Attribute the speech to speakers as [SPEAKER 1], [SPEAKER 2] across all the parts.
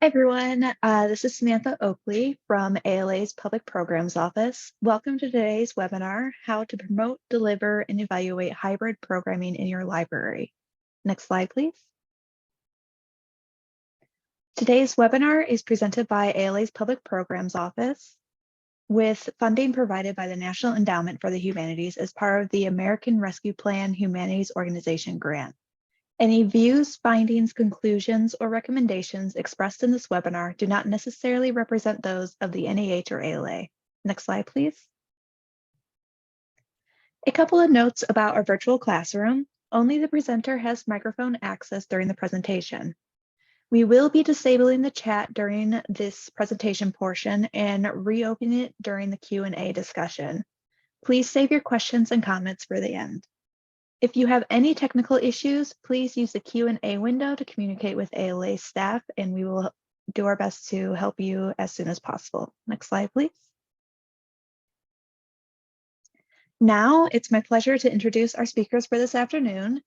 [SPEAKER 1] Hi, everyone. This is Samantha Oakley from ALA's Public Programs Office. Welcome to today's webinar, How to Promote, Deliver, and Evaluate Hybrid Programming in Your Library. Next slide, please. Today's webinar is presented by ALA's Public Programs Office with funding provided by the National Endowment for the Humanities as part of the American Rescue Plan Humanities Organization grant. Any views, findings, conclusions, or recommendations expressed in this webinar do not necessarily represent those of the NEH or ALA. Next slide, please. A couple of notes about our virtual classroom. Only the presenter has microphone access during the presentation. We will be disabling the chat during this presentation portion and reopening it during the Q&A discussion. Please save your questions and comments for the end. If you have any technical issues, please use the Q&A window to communicate with ALA staff, and we will do our best to help you as soon as possible. Next slide, please. Now, it's my pleasure to introduce our speakers for this afternoon.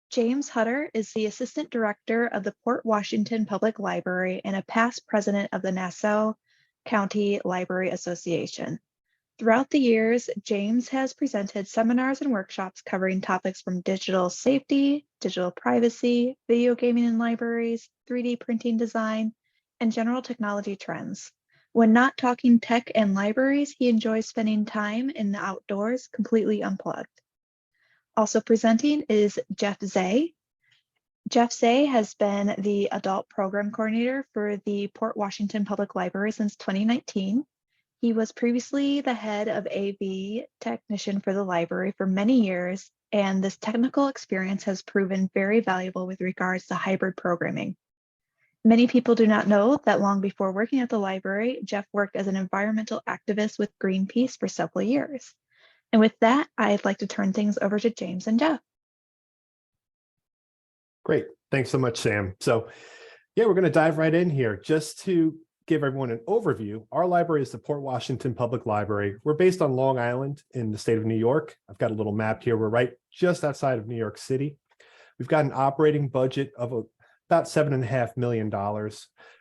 [SPEAKER 1] James Hutter is the Assistant Director of the Port Washington Public Library and a past president of the Nassau County Library Association. Throughout the years, James has presented seminars and workshops covering topics from digital safety, digital privacy, video gaming in libraries, 3D printing design, and general technology trends. When not talking tech and libraries, he enjoys spending time in the outdoors, completely unplugged. Also presenting is Jeff Zay. Jeff Zay has been the Adult Program Coordinator for the Port Washington Public Library since 2019. He was previously the head of AV technician for the library for many years, and this technical experience has proven very valuable with regards to hybrid programming. Many people do not know that long before working at the library, Jeff worked as an environmental activist with Greenpeace for several years. And with that, I'd like to turn things over to James and Jeff.
[SPEAKER 2] Great. Thanks so much, Sam. So yeah, we're going to dive right in here. Just to give everyone an overview, our library is the Port Washington Public Library. We're based on Long Island in the state of New York. I've got a little map here. We're right just outside of New York City. We've got an operating budget of about $7.5 million.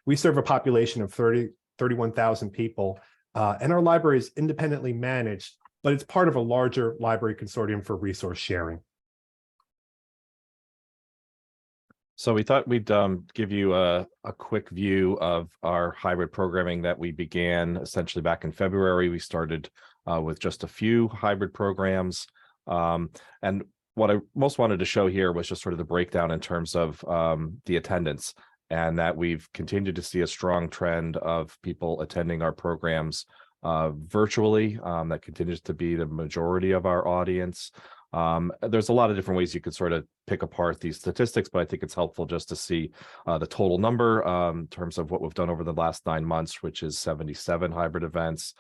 [SPEAKER 2] We serve a population of 31,000 people, and our library is independently managed, but it's part of a larger library consortium for resource sharing.
[SPEAKER 3] So we thought we'd give you a quick view of our hybrid programming that we began essentially back in February. We started with just a few hybrid programs. And what I most wanted to show here was just sort of the breakdown in terms of the attendance, and that we've continued to see a strong trend of people attending our programs virtually. That continues to be the majority of our audience. There's a lot of different ways you could sort of pick apart these statistics, but I think it's helpful just to see the total number in terms of what we've done over the last 9 months, which is 77 hybrid events,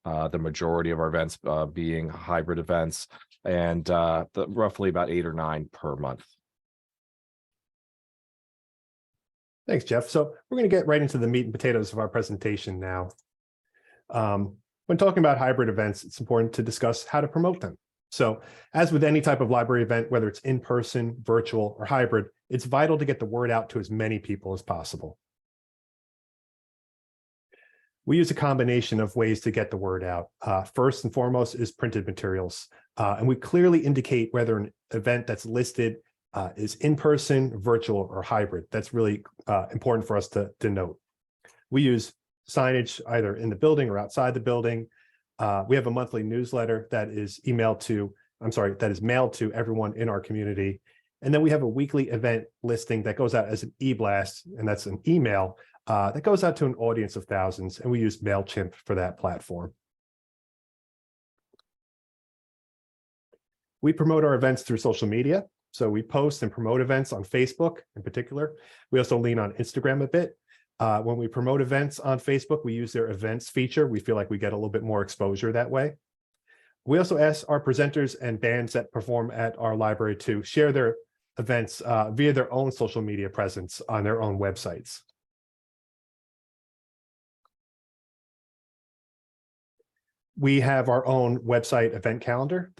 [SPEAKER 3] the majority of our events being hybrid events, and roughly about 8 or 9 per month.
[SPEAKER 2] Thanks, Jeff. So we're going to get right into the meat and potatoes of our presentation now. When talking about hybrid events, it's important to discuss how to promote them. So as with any type of library event, whether it's in person, virtual, or hybrid, it's vital to get the word out to as many people as possible. We use a combination of ways to get the word out. First and foremost is printed materials. And we clearly indicate whether an event that's listed is in person, virtual, or hybrid. That's really important for us to note. We use signage either in the building or outside the building. We have a monthly newsletter that is mailed to everyone in our community. And then we have a weekly event listing that goes out as an e-blast, and that's an email that goes out to an audience of thousands, and we use MailChimp for that platform. We promote our events through social media. So we post and promote events on Facebook in particular. We also lean on Instagram a bit. When we promote events on Facebook, we use their events feature. We feel like we get a little bit more exposure that way. We also ask our presenters and bands that perform at our library to share their events via their own social media presence on their own websites. We have our own website event calendar.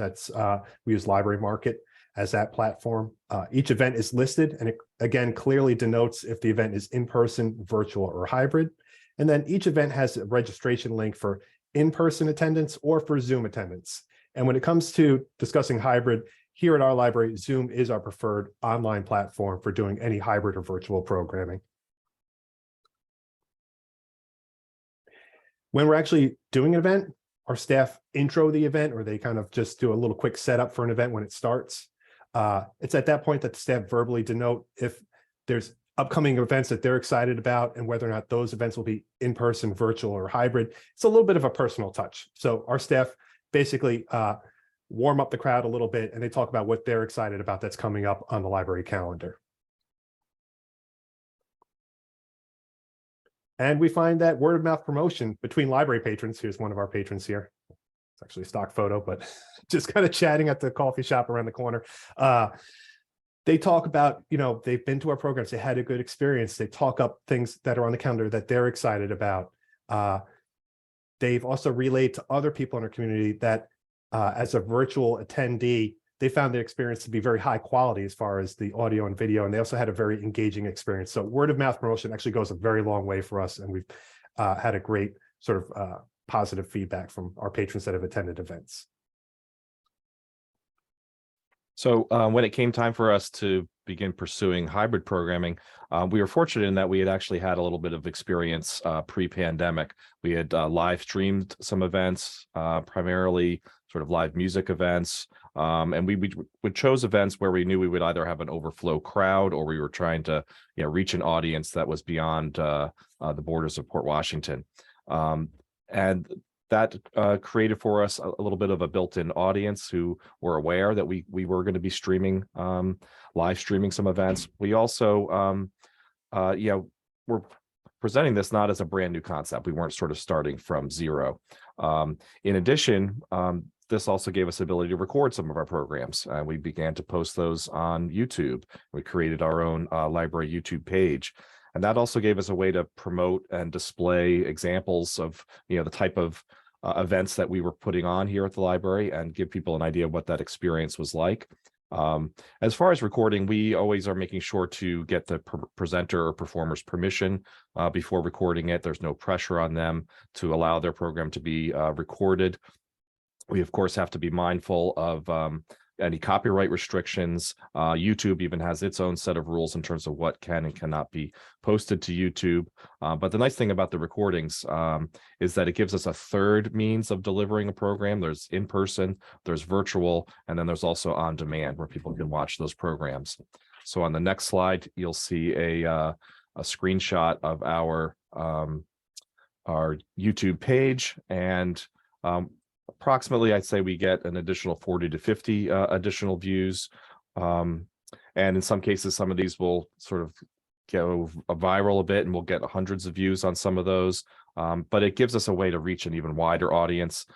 [SPEAKER 2] We use Library Market as that platform. Each event is listed, and it again clearly denotes if the event is in person, virtual, or hybrid. And then each event has a registration link for in-person attendance or for Zoom attendance. And when it comes to discussing hybrid, here at our library, Zoom is our preferred online platform for doing any hybrid or virtual programming. When we're actually doing an event, our staff intro the event, or they kind of just do a little quick setup for an event when it starts. It's at that point that the staff verbally denote if there's upcoming events that they're excited about and whether or not those events will be in person, virtual, or hybrid. It's a little bit of a personal touch. So our staff basically warm up the crowd a little bit, and they talk about what they're excited about that's coming up on the library calendar. And we find that word of mouth promotion between library patrons, here's one of our patrons here. It's actually a stock photo, but just kind of chatting at the coffee shop around the corner. They talk about, they've been to our programs, they had a good experience. They talk up things that are on the calendar that they're excited about. They've also relayed to other people in our community that as a virtual attendee, they found the experience to be very high quality as far as the audio and video, and they also had a very engaging experience. So word of mouth promotion actually goes a very long way for us, and we've had a great sort of positive feedback from our patrons that have attended events.
[SPEAKER 3] So when it came time for us to begin pursuing hybrid programming, we were fortunate in that we had actually had a little bit of experience pre-pandemic. We had live streamed some events, primarily sort of live music events. And we would chose events where we knew we would either have an overflow crowd or we were trying to reach an audience that was beyond the borders of Port Washington. And that created for us a little bit of a built-in audience who were aware that we were going to be streaming, live streaming some events. We also, we're presenting this not as a brand new concept. We weren't sort of starting from zero. In addition, this also gave us the ability to record some of our programs. We began to post those on YouTube. We created our own library YouTube page. And that also gave us a way to promote and display examples of, the type of events that we were putting on here at the library and give people an idea of what that experience was like. As far as recording, we always are making sure to get the presenter or performer's permission before recording it. There's no pressure on them to allow their program to be recorded. We, of course, have to be mindful of any copyright restrictions. YouTube even has its own set of rules in terms of what can and cannot be posted to YouTube. But the nice thing about the recordings is that it gives us a third means of delivering a program. There's in person, there's virtual, and then there's also on demand where people can watch those programs. So on the next slide, you'll see a screenshot of our YouTube page, and approximately, I'd say we get an additional 40 to 50 additional views. And in some cases, some of these will sort of go viral a bit and we'll get hundreds of views on some of those. But it gives us a way to reach an even wider audience.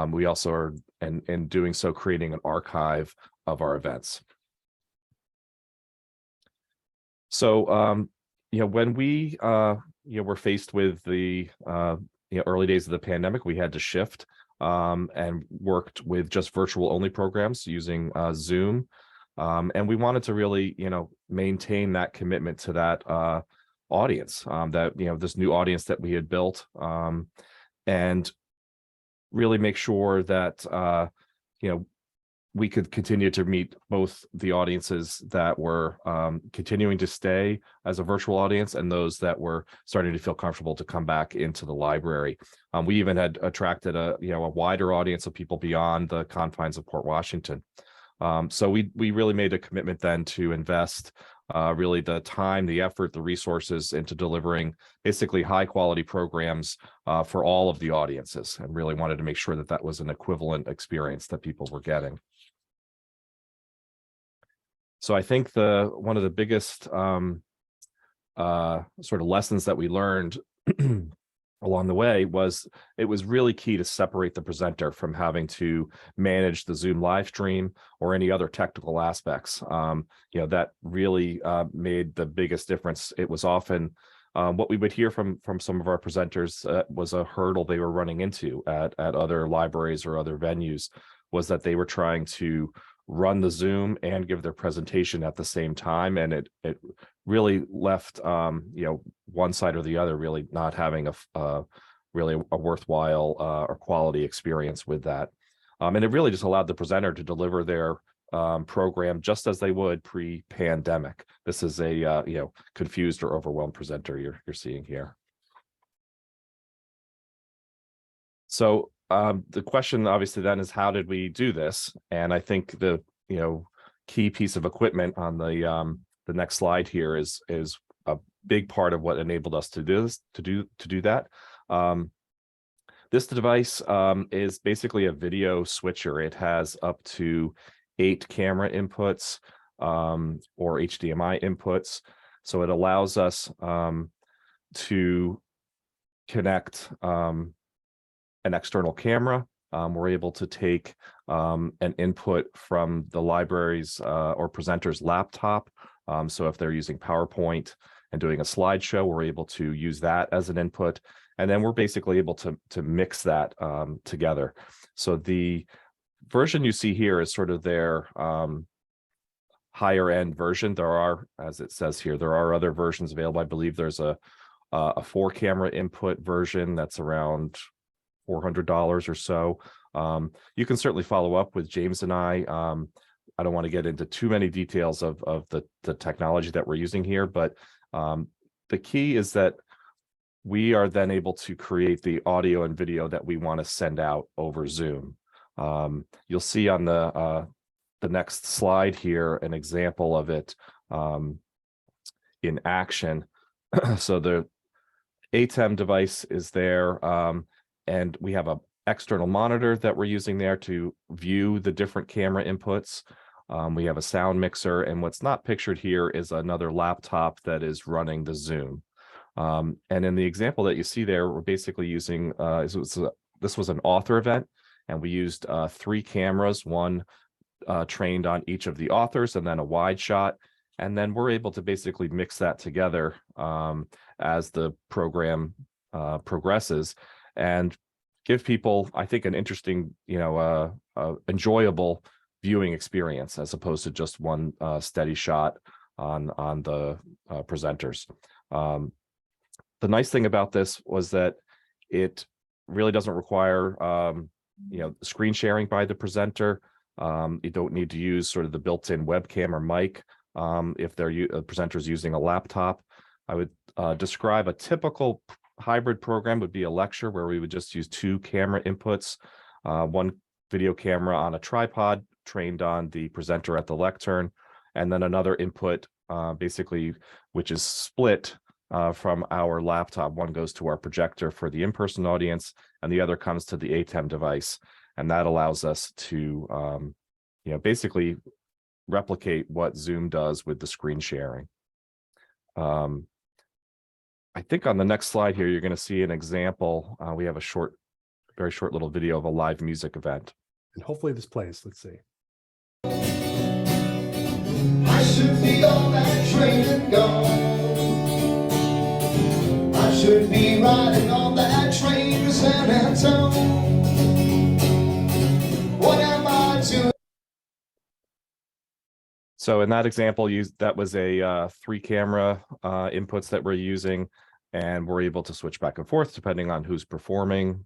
[SPEAKER 3] We also are, in doing so, creating an archive of our events. So, when we, were faced with the, early days of the pandemic, we had to shift. And worked with just virtual only programs using Zoom. And we wanted to really, maintain that commitment to that audience, this new audience that we had built, and really make sure that, we could continue to meet both the audiences that were continuing to stay as a virtual audience and those that were starting to feel comfortable to come back into the library. We even had attracted a wider audience of people beyond the confines of Port Washington. So we really made a commitment then to invest really the time, the effort, the resources into delivering basically high quality programs for all of the audiences, and really wanted to make sure that that was an equivalent experience that people were getting. So I think one of the biggest sort of lessons that we learned along the way was it was really key to separate the presenter from having to manage the Zoom live stream or any other technical aspects. That really made the biggest difference. It was often what we would hear from some of our presenters was a hurdle they were running into at other libraries or other venues, was that they were trying to run the Zoom and give their presentation at the same time. And it really left, one side or the other really not having really a worthwhile or quality experience with that. And it really just allowed the presenter to deliver their program just as they would pre-pandemic. This is a confused or overwhelmed presenter you're seeing here. So the question obviously then is, how did we do this? And I think the key piece of equipment on the next slide here is a big part of what enabled us to do that. This device is basically a video switcher. It has up to 8 camera inputs or HDMI inputs. So it allows us to connect an external camera. We're able to take an input from the library's or presenter's laptop. So if they're using PowerPoint and doing a slideshow, we're able to use that as an input. And then we're basically able to mix that together. So the version you see here is sort of their higher end version. There are, as it says here, there are other versions available. I believe there's a 4-camera input version that's around $400 or so. You can certainly follow up with James and I. I don't want to get into too many details of the technology that we're using here, but the key is that we are then able to create the audio and video that we want to send out over Zoom. You'll see on the next slide here an example of it in action. So the ATEM device is there, and we have an external monitor that we're using there to view the different camera inputs. We have a sound mixer, and what's not pictured here is another laptop that is running the Zoom. And in the example that you see there, we're basically using, this was an author event, and we used 3 cameras, one trained on each of the authors, and then a wide shot. And then we're able to basically mix that together as the program progresses, and give people, I think, an interesting, enjoyable viewing experience, as opposed to just one steady shot on the presenters. The nice thing about this was that it really doesn't require, screen sharing by the presenter. You don't need to use sort of the built-in webcam or mic if the presenter's using a laptop. I would describe a typical hybrid program would be a lecture where we would just use 2 camera inputs, one video camera on a tripod trained on the presenter at the lectern, and then another input basically, which is split from our laptop. One goes to our projector for the in-person audience, and the other comes to the ATEM device. And that allows us to, basically replicate what Zoom does with the screen sharing. I think on the next slide here, you're going to see an example. We have a very short little video of a live music event.
[SPEAKER 2] And hopefully this plays. Let's see.
[SPEAKER 4] I should be on that train and gone. I should be riding on that train to San Antonio. What am I doing?
[SPEAKER 3] So in that example, that was a 3 camera inputs that we're using, and we're able to switch back and forth depending on who's performing.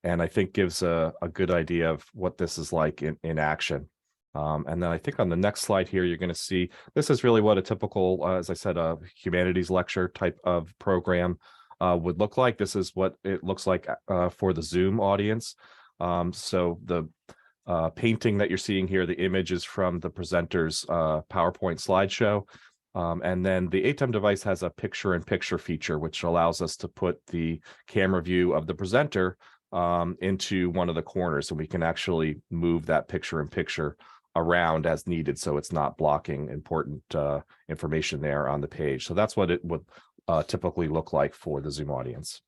[SPEAKER 3] And I think gives a good idea of what this is like in action. And then I think on the next slide here, you're going to see this is really what a typical, as I said, a humanities lecture type of program would look like. This is what it looks like for the Zoom audience. So the painting that you're seeing here, the image is from the presenter's PowerPoint slideshow. And then the ATEM device has a picture-in-picture feature, which allows us to put the camera view of the presenter into one of the corners, so we can actually move that picture-in-picture around as needed, so it's not blocking important information there on the page. So that's what it would typically look like for the Zoom audience.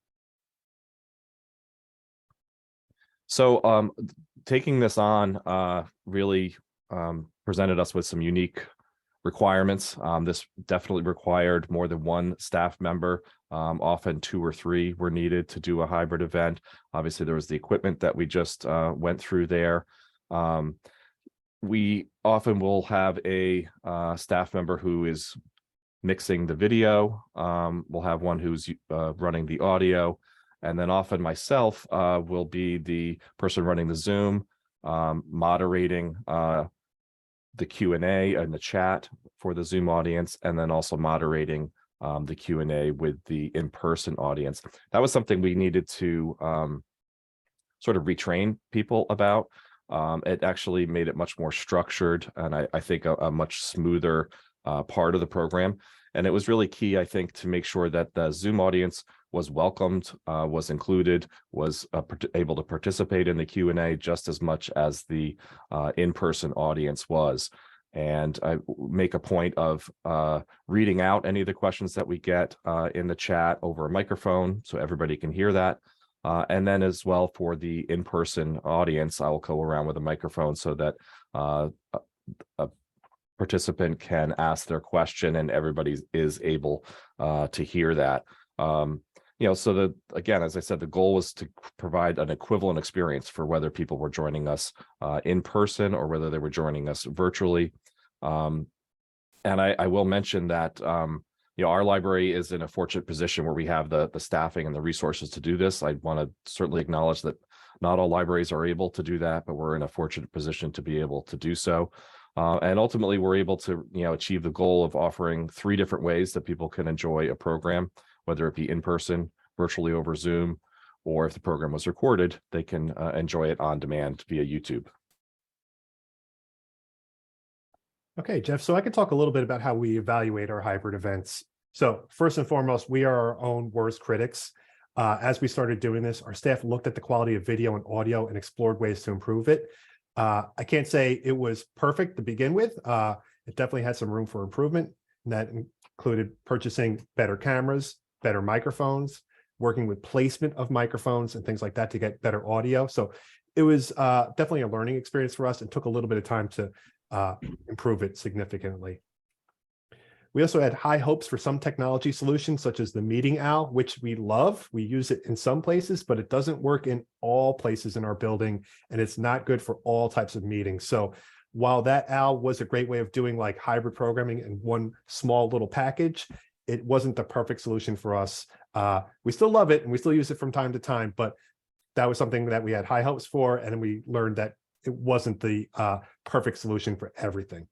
[SPEAKER 3] So taking this on really presented us with some unique requirements. This definitely required more than one staff member. Often 2 or 3 were needed to do a hybrid event. Obviously, there was the equipment that we just went through there. we often will have a staff member who is mixing the video. We'll have one who's running the audio, and then often myself will be the person running the Zoom, moderating the Q&A and the chat for the Zoom audience, and then also moderating the Q&A with the in-person audience. That was something we needed to sort of retrain people about. It actually made it much more structured, and I think a much smoother part of the program. And it was really key, I think, to make sure that the Zoom audience was welcomed, was included, was able to participate in the Q&A just as much as the in-person audience was. And I make a point of reading out any of the questions that we get in the chat over a microphone so everybody can hear that. And then as well for the in-person audience, I will go around with a microphone so that a participant can ask their question and everybody is able to hear that. So that, again, as I said, the goal was to provide an equivalent experience for whether people were joining us in person or whether they were joining us virtually. And I will mention that our library is in a fortunate position where we have the staffing and the resources to do this. I want to certainly acknowledge that not all libraries are able to do that, but we're in a fortunate position to be able to do so. And ultimately, we're able to achieve the goal of offering 3 different ways that people can enjoy a program, whether it be in person, virtually over Zoom, or if the program was recorded, they can enjoy it on demand via YouTube.
[SPEAKER 2] Okay, Jeff, so I can talk a little bit about how we evaluate our hybrid events. So first and foremost, we are our own worst critics. As we started doing this, our staff looked at the quality of video and audio and explored ways to improve it. I can't say it was perfect to begin with. It definitely had some room for improvement, and that included purchasing better cameras, better microphones, working with placement of microphones and things like that to get better audio. So it was definitely a learning experience for us and took a little bit of time to improve it significantly. We also had high hopes for some technology solutions, such as the Meeting Owl, which we love. We use it in some places, but it doesn't work in all places in our building, and it's not good for all types of meetings. So while that Owl was a great way of doing like hybrid programming in one small little package, it wasn't the perfect solution for us. We still love it, and we still use it from time to time, but that was something that we had high hopes for, and we learned that it wasn't the perfect solution for everything.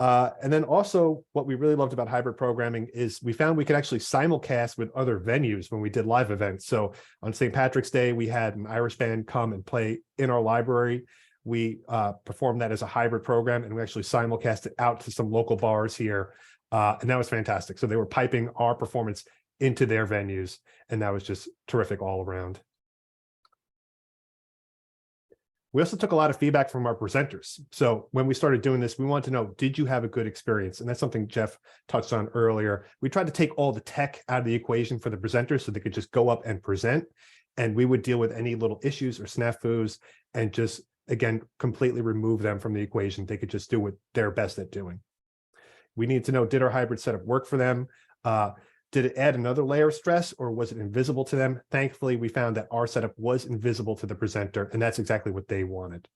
[SPEAKER 2] And then also what we really loved about hybrid programming is we found we could actually simulcast with other venues when we did live events. So on St. Patrick's Day, we had an Irish band come and play in our library. We performed that as a hybrid program, and we actually simulcast it out to some local bars here. And that was fantastic. So they were piping our performance into their venues, and that was just terrific all around. We also took a lot of feedback from our presenters. So when we started doing this, we wanted to know, did you have a good experience? And that's something Jeff touched on earlier. We tried to take all the tech out of the equation for the presenters so they could just go up and present, and we would deal with any little issues or snafus and just, again, completely remove them from the equation. They could just do what they're best at doing. We need to know, did our hybrid setup work for them? Did it add another layer of stress, or was it invisible to them? Thankfully, we found that our setup was invisible to the presenter, and that's exactly what they wanted.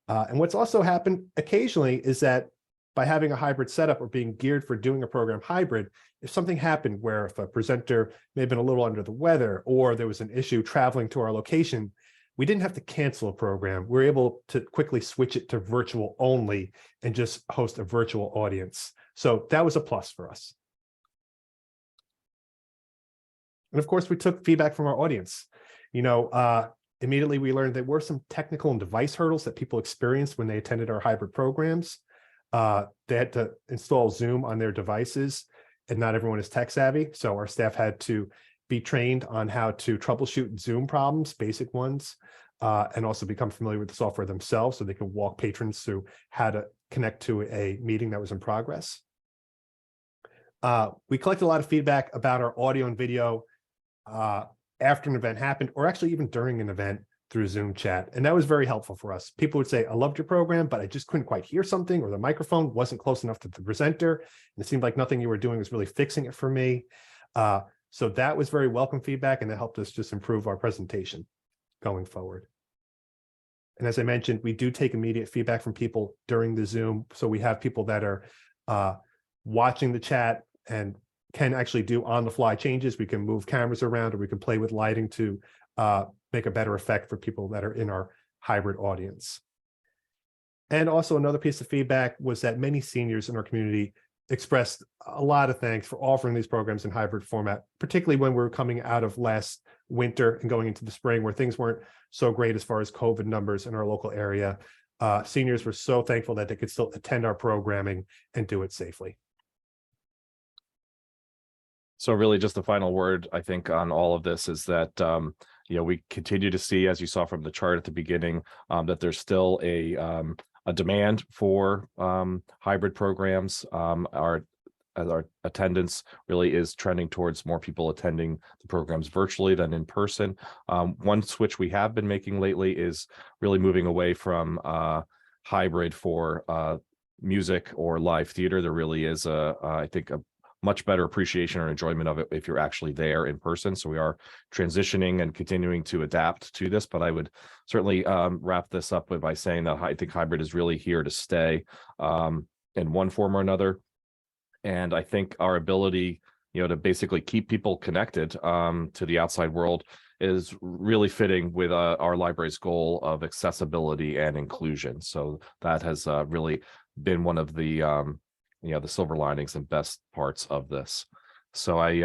[SPEAKER 2] And what's also happened occasionally is that by having a hybrid setup or being geared for doing a program hybrid, if something happened where if a presenter may have been a little under the weather, or there was an issue traveling to our location, we didn't have to cancel a program. We were able to quickly switch it to virtual only and just host a virtual audience. So that was a plus for us. And of course, we took feedback from our audience. Immediately we learned there were some technical and device hurdles that people experienced when they attended our hybrid programs. They had to install Zoom on their devices, and not everyone is tech savvy. So our staff had to be trained on how to troubleshoot Zoom problems, basic ones, and also become familiar with the software themselves so they could walk patrons through how to connect to a meeting that was in progress. We collected a lot of feedback about our audio and video after an event happened, or actually even during an event through Zoom chat. And that was very helpful for us. People would say, I loved your program, but I just couldn't quite hear something, or the microphone wasn't close enough to the presenter. And it seemed like nothing you were doing was really fixing it for me. So that was very welcome feedback, and that helped us just improve our presentation going forward. And as I mentioned, we do take immediate feedback from people during the Zoom. So we have people that are watching the chat and can actually do on-the-fly changes. We can move cameras around, or we can play with lighting to make a better effect for people that are in our hybrid audience. And also another piece of feedback was that many seniors in our community expressed a lot of thanks for offering these programs in hybrid format, particularly when we're coming out of last winter and going into the spring where things weren't so great as far as COVID numbers in our local area. Seniors were so thankful that they could still attend our programming and do it safely.
[SPEAKER 3] So really just the final word, I think, on all of this is that, we continue to see, as you saw from the chart at the beginning, that there's still a demand for hybrid programs. Our attendance really is trending towards more people attending the programs virtually than in person. One switch we have been making lately is really moving away from hybrid for music or live theater. There really is I think a much better appreciation or enjoyment of it if you're actually there in person. So we are transitioning and continuing to adapt to this, but I would certainly wrap this up by saying that I think hybrid is really here to stay in one form or another. And I think our ability, to basically keep people connected to the outside world is really fitting with our library's goal of accessibility and inclusion. So that has really been one of the the silver linings and best parts of this. So I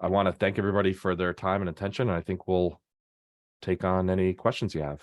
[SPEAKER 3] want to thank everybody for their time and attention. And I think we'll take on any questions you have.